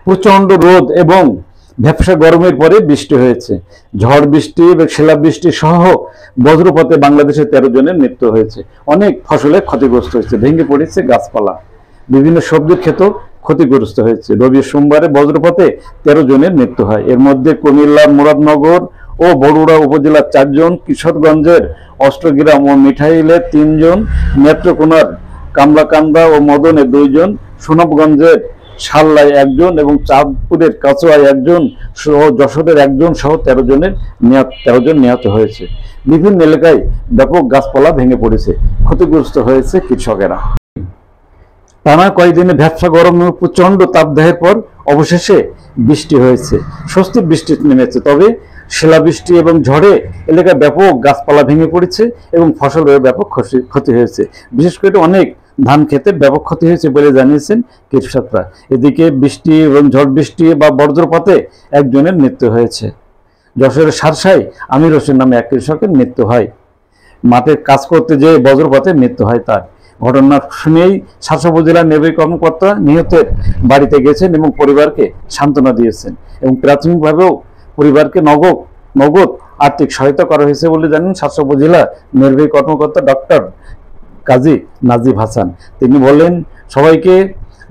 প্রচন্ড রোদ এবং ভ্যাপসা গরমের পরে বৃষ্টি হয়েছে। ঝড় বৃষ্টি এবং শিলাবৃষ্টি সহ বজ্রপাতে বাংলাদেশে 13 জনের মৃত্যু হয়েছে। অনেক ফসলে ক্ষতিগ্রস্ত হয়েছে, ভেঙে পড়েছে গাছপালা, বিভিন্ন সবজির ক্ষেতও ক্ষতিগ্রস্ত হয়েছে। রবি সোমবারে বজ্রপাতে 13 জনের মৃত্যু হয়। এর মধ্যে কুমিল্লার মুরাদনগর ও বরুড়া উপজেলার 4 জন, কিশোরগঞ্জের অষ্টগ্রাম ও মিঠাইলে 3 জন, নেত্রকোনার কামলাকান্দা ও মদনে 2 জন, সুনামগঞ্জের সাল্লায় 1 জন এবং চাঁদপুরের কাচুয়ায় 1 জন সহ যশোরের 1 জন সহ 13 জন নিহত হয়েছে। বিভিন্ন এলাকায় ব্যাপক গাছপালা ভেঙে পড়েছে, ক্ষতিগ্রস্ত হয়েছে কৃষকেরা। টানা কয়েকদিনে ভ্যাপসা গরম এবং প্রচন্ড তাপদাহের পর অবশেষে বৃষ্টি হয়েছে, স্বস্তির বৃষ্টি নেমেছে। তবে শিলাবৃষ্টি এবং ঝড়ে এলাকায় ব্যাপক গাছপালা ভেঙে পড়েছে এবং ফসলের ব্যাপক ক্ষতি হয়েছে। বিশেষ করে অনেক ধান ক্ষেতের ব্যাপক ক্ষতি হয়েছে বলে জানিয়েছেন কৃষকরা। এদিকে বৃষ্টি এবং ঝড় বৃষ্টি বা বজ্রপাতে 1 জনের মৃত্যু হয়েছে। যশোরের সারসায় আমির হোসেন নামে এক কৃষকের মৃত্যু হয়। মাঠে কাজ করতে যেয়ে বজ্রপাতে মৃত্যু হয় তার। ঘটনা শুনেই শাসক উপজেলার নির্বাহী কর্মকর্তা নিহতের বাড়িতে গেছেন এবং পরিবারকে সান্ত্বনা দিয়েছেন এবং প্রাথমিকভাবেও পরিবারকে নগদ আর্থিক সহায়তা করা হয়েছে বলে জানেন শাসক উপজেলা নির্বাহী কর্মকর্তা ডক্টর কাজী নাজিব হাসান। তিনি বললেন, সবাইকে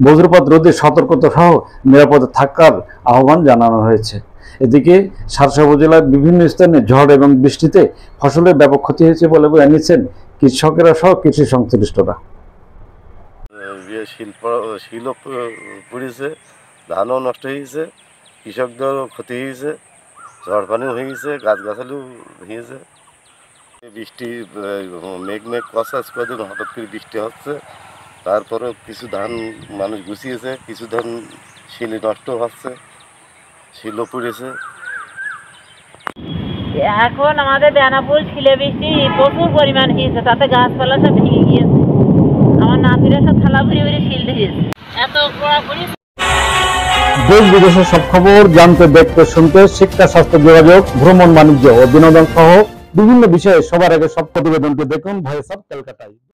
বজ্রপাত রোধে সতর্কতা সহ নিরাপদে থাকার আহ্বান জানানো হয়েছে। এদিকে শাসক উপজেলার বিভিন্ন স্থানে ঝড় এবং বৃষ্টিতে ফসলের ব্যাপক ক্ষতি হয়েছে বলে জানিয়েছেন কৃষকেরা সহ কৃষি সংশ্লিষ্টরা। শিল পড়েছে, ধানও নষ্ট হয়েছে, কৃষকদেরও ক্ষতি হয়েছে, ঝড় পানিও হয়ে গেছে, গাছগাছালিও ভেঙেছে। বৃষ্টি মেঘ কষাস কদিন হঠাৎ করে বৃষ্টি হচ্ছে, তারপরেও কিছু ধান মানুষ গুছিয়েছে, কিছু ধান শিলে নষ্ট হচ্ছে, শিলও পড়েছে। এখন আমাদের বেনাপুর শিলাবৃষ্টি প্রচুর পরিমাণ হয়েছে, তাতে গাছপালা সব ভেঙে গিয়েছে। আমার নাতিরা সব থালা ভরে ভরে শিল দিয়েছে, এত পোড়াপুরি। দেশ বিদেশের সব খবর জানতে, দেখতে, শুনতে, শিক্ষা, স্বাস্থ্য, যোগাযোগ, ভ্রমণ, বাণিজ্য ও বিনোদন সহ বিভিন্ন বিষয়ে সবার আগে সব প্রতিবেদনকে দেখুন ভয়েস অফ কলকাতায়।